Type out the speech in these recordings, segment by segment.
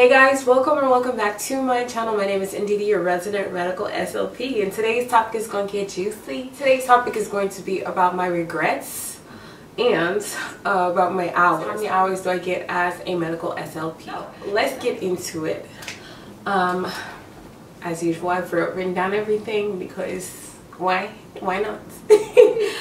Hey guys, welcome or welcome back to my channel. My name is ndidi, your resident medical SLP, and today's topic is going to get juicy. Today's topic is going to be about my regrets and about my hours. How many hours do I get as a medical SLP? Let's get into it. As usual, I've written down everything because why not?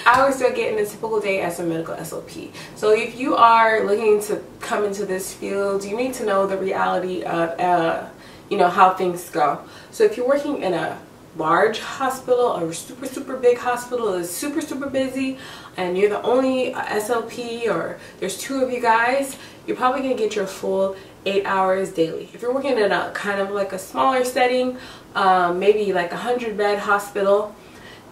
Hours do I get in a typical day as a medical SLP? So if you are looking to come into this field, you need to know the reality of how things go. So if you're working in a large hospital or super big hospital that's super busy, and you're the only SLP, or there's two of you guys, you're probably gonna get your full 8 hours daily. If you're working in a kind of like a smaller setting, maybe like a 100-bed hospital,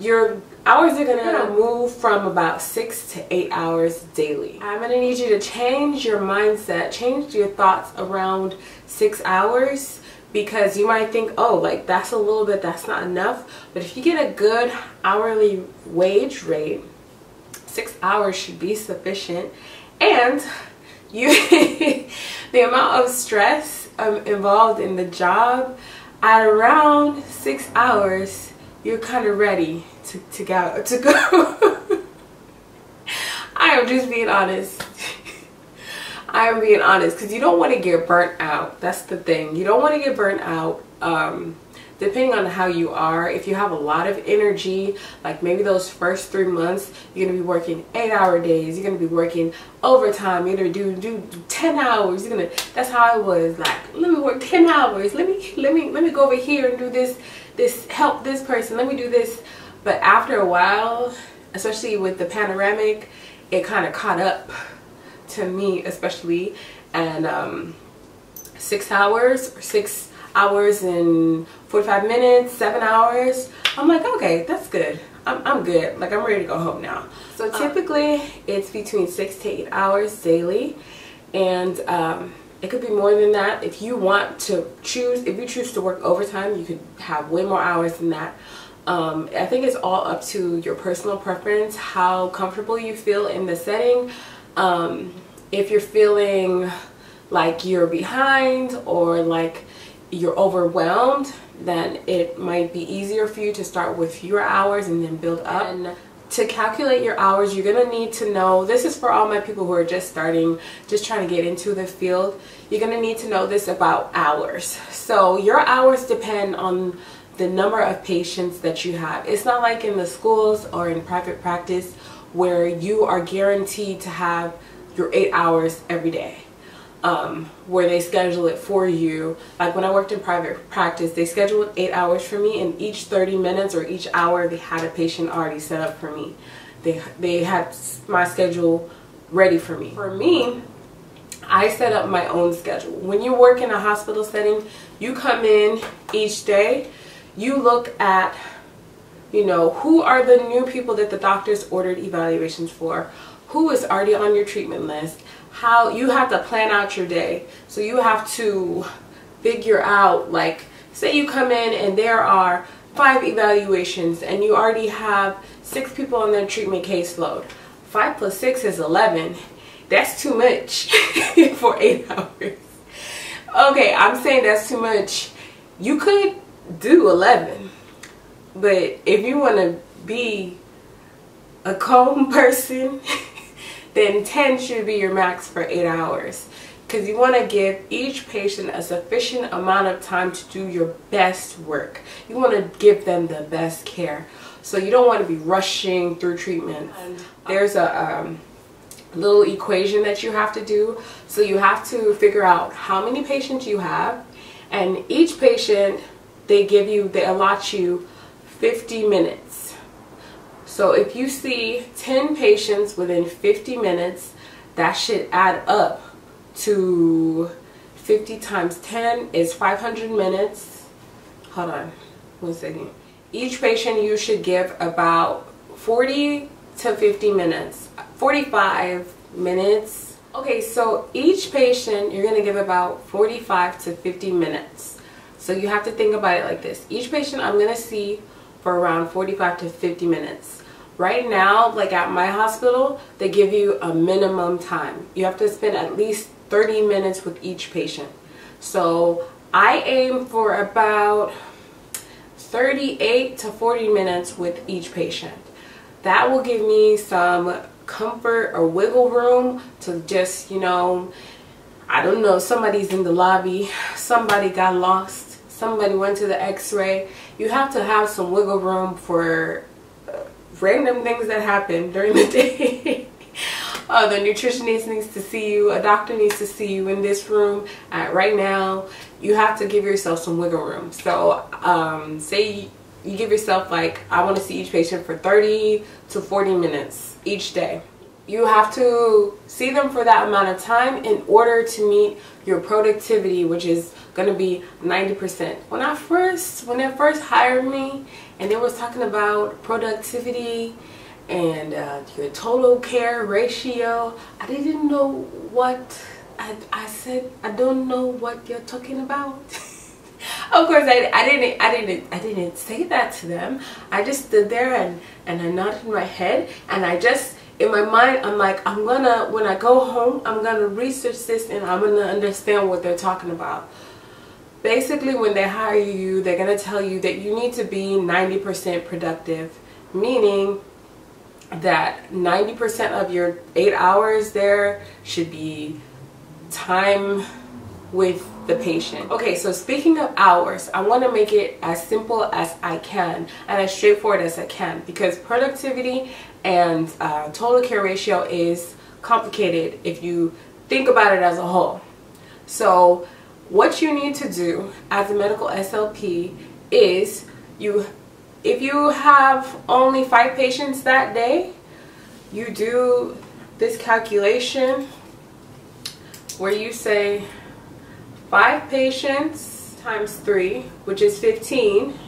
your hours are gonna move from about 6 to 8 hours daily. I'm gonna need you to change your mindset, change your thoughts around 6 hours, because you might think, oh, like that's a little bit, that's not enough. But if you get a good hourly wage rate, 6 hours should be sufficient. And the amount of stress involved in the job, at around 6 hours, you're kind of ready to go. I am just being honest. I am being honest, because you don't want to get burnt out. That's the thing. You don't want to get burnt out. Depending on how you are, if you have a lot of energy, like maybe those first 3 months, you're gonna be working 8-hour days. You're gonna be working overtime. You're gonna do 10 hours. That's how I was. Like, let me work 10 hours. Let me go over here and do this, help this person. Let me do this. But after a while, especially with the panoramic, it kind of caught up to me, especially, and 6 hours or 6 hours and 45 minutes, 7 hours, I'm like, okay, that's good. I'm good. Like, I'm ready to go home now. So typically it's between 6 to 8 hours daily, and it could be more than that. If you want to choose, if you choose to work overtime, you could have way more hours than that. I think it's all up to your personal preference, how comfortable you feel in the setting. If you're feeling like you're behind or like you're overwhelmed, then it might be easier for you to start with fewer hours and then build up. And to calculate your hours, you're gonna need to know, this is for all my people who are just starting, just trying to get into the field, you're gonna need to know this about hours. So your hours depend on the number of patients that you have. It's not like in the schools or in private practice where you are guaranteed to have your 8 hours every day, where they schedule it for you. Like when I worked in private practice, they scheduled 8 hours for me, and each 30 minutes or each hour they had a patient already set up for me. They had my schedule ready for me. For me, I set up my own schedule. When you work in a hospital setting, you come in each day, you look at, who are the new people that the doctors ordered evaluations for, who is already on your treatment list. How you have to plan out your day. So you have to figure out, like, say you come in and there are 5 evaluations and you already have 6 people on their treatment caseload. 5 plus 6 is 11. That's too much for 8 hours. Okay, I'm saying that's too much. You could do 11, but if you want to be a calm person, then 10 should be your max for 8 hours, because you want to give each patient a sufficient amount of time to do your best work. You want to give them the best care, so you don't want to be rushing through treatment. There's a little equation that you have to do. So you have to figure out how many patients you have, and each patient, they allot you 50 minutes. So if you see 10 patients within 50 minutes, that should add up to 50 times 10 is 500 minutes. Hold on 1 second. Each patient you should give about 40 to 50 minutes, 45 minutes. Okay, so each patient you're gonna give about 45 to 50 minutes. So you have to think about it like this. Each patient I'm gonna see for around 45 to 50 minutes. Right now, like at my hospital, they give you a minimum time. You have to spend at least 30 minutes with each patient. So I aim for about 38 to 40 minutes with each patient. That will give me some comfort or wiggle room to just, you know, I don't know, somebody's in the lobby, somebody got lost, somebody went to the x-ray. You have to have some wiggle room for random things that happen during the day. The nutritionist needs to see you, a doctor needs to see you in this room right now. You have to give yourself some wiggle room. So say you give yourself, like, I want to see each patient for 30 to 40 minutes each day. You have to see them for that amount of time in order to meet your productivity, which is going to be 90%. When they first hired me and they was talking about productivity and your total care ratio, I didn't know what I said. I don't know what you're talking about. Of course, I didn't say that to them. I just stood there and I nodded my head, and I just, in my mind, I'm like, when I go home, I'm gonna research this and I'm gonna understand what they're talking about. Basically, when they hire you, they're gonna tell you that you need to be 90% productive, meaning that 90% of your 8 hours there should be time with the patient. Okay, so speaking of hours, I want to make it as simple as I can and as straightforward as I can, because productivity and total care ratio is complicated if you think about it as a whole. So what you need to do as a medical SLP is, if you have only 5 patients that day, you do this calculation where you say 5 patients times 3, which is 15.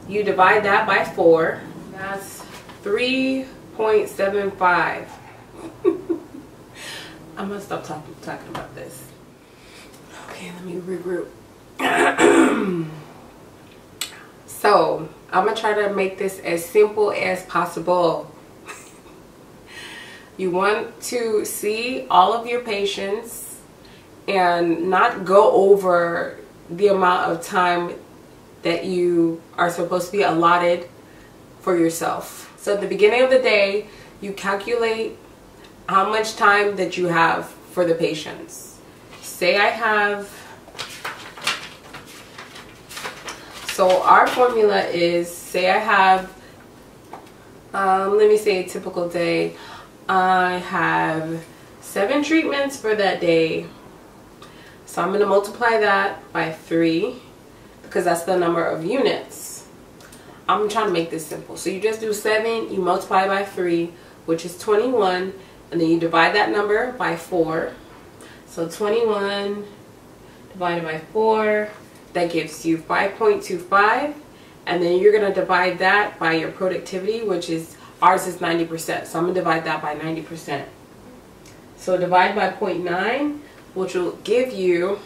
You divide that by 4. That's 3.75. I'm gonna stop talking about this. Okay, let me regroup. So I'm gonna try to make this as simple as possible. You want to see all of your patients and not go over the amount of time that you are supposed to be allotted for yourself. So at the beginning of the day, you calculate how much time that you have for the patients. Say I have, so our formula is, say I have, let me say a typical day. I have 7 treatments for that day. So I'm going to multiply that by 3 because that's the number of units. I'm trying to make this simple. So you just do 7, you multiply by 3, which is 21, and then you divide that number by 4. So 21 divided by 4, that gives you 5.25, and then you're going to divide that by your productivity, which is, ours is 90%. So I'm going to divide that by 90%. So divide by 0.9, which will give you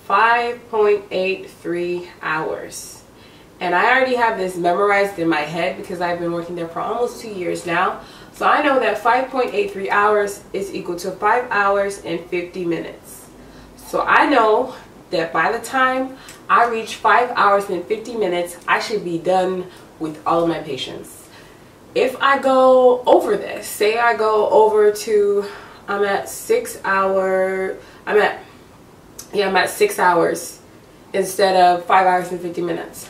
5.83 hours. And I already have this memorized in my head because I've been working there for almost 2 years now. So I know that 5.83 hours is equal to 5 hours and 50 minutes. So I know that by the time I reach 5 hours and 50 minutes, I should be done with all of my patients. If I go over this, say I go over to, I'm at 6 hours, I'm at 6 hours instead of 5 hours and 50 minutes.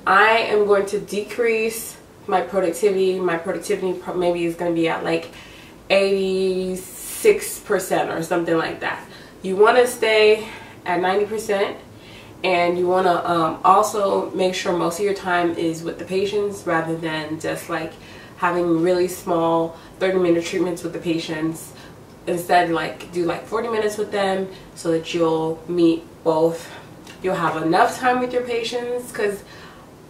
I am going to decrease my productivity. My productivity maybe is going to be at like 86% or something like that. You want to stay at 90%, and you want to also make sure most of your time is with the patients rather than just like having really small 30-minute treatments with the patients. Instead, like, do like 40 minutes with them so that you'll meet both. You'll have enough time with your patients because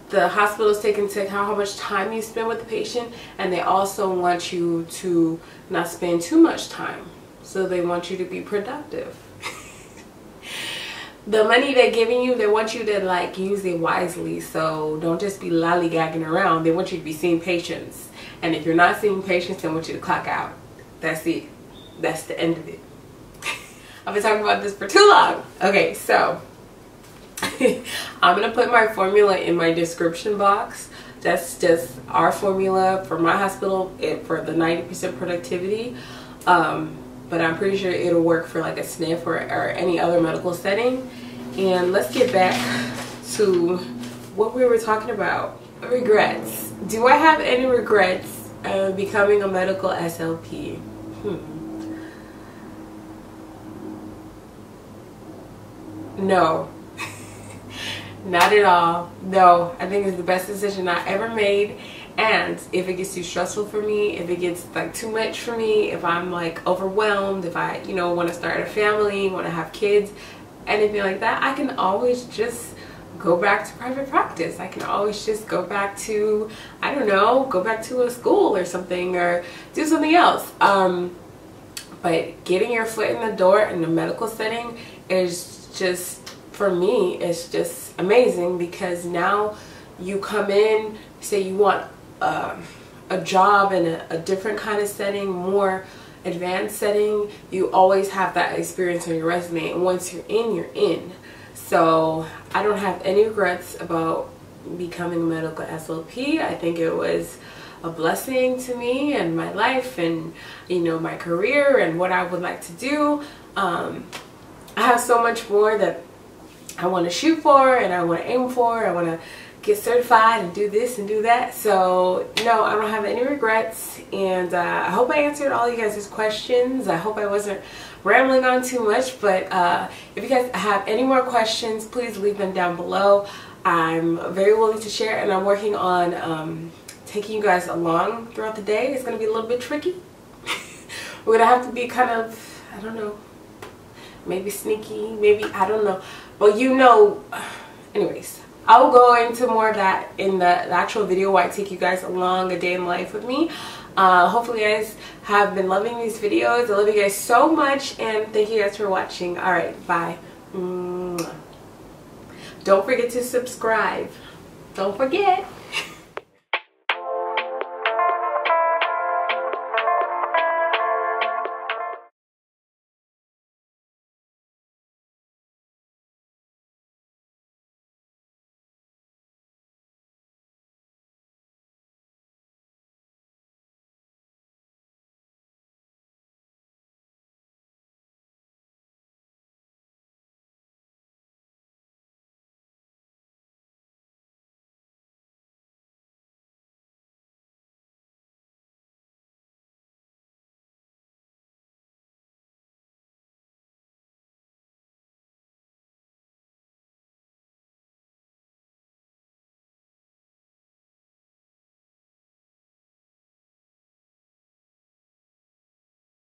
the hospitals take into account how much time you spend with the patient, and they also want you to not spend too much time. So they want you to be productive. The money they're giving you, they want you to like use it wisely. So don't just be lollygagging around. They want you to be seeing patients. And if you're not seeing patients, they want you to clock out. That's it. That's the end of it. I've been talking about this for too long. Okay, so I'm gonna put my formula in my description box. That's just our formula for my hospital for the 90% productivity. But I'm pretty sure it'll work for like a SNF or any other medical setting. And let's get back to what we were talking about. Regrets. Do I have any regrets becoming a medical SLP? No. Not at all. No, I think it's the best decision I ever made. And if it gets too stressful for me, if it gets like too much for me, if I'm like overwhelmed, if I, you know, want to start a family, want to have kids, anything like that, I can always just go back to private practice. I can always just go back to, I don't know, go back to a school or something, or do something else. But getting your foot in the door in the medical setting is just, for me, it's just amazing, because now you come in, say you want a job in a different kind of setting, more advanced setting, you always have that experience on your resume, and once you're in, you're in. So I don't have any regrets about becoming a medical SLP. I think it was a blessing to me and my life, and you know, my career and what I would like to do. I have so much more that I want to shoot for, and I want to aim for. I want to get certified and do this and do that. So no, I don't have any regrets, and I hope I answered all you guys' questions. I hope I wasn't rambling on too much, but if you guys have any more questions, please leave them down below. I'm very willing to share, and I'm working on taking you guys along throughout the day. It's going to be a little bit tricky. We're going to have to be kind of, I don't know, maybe sneaky, maybe, I don't know. But you know, anyways, I'll go into more of that in the actual video where I take you guys along a day in life with me. Hopefully you guys have been loving these videos. I love you guys so much, and thank you guys for watching. Alright, bye. Don't forget to subscribe. Don't forget.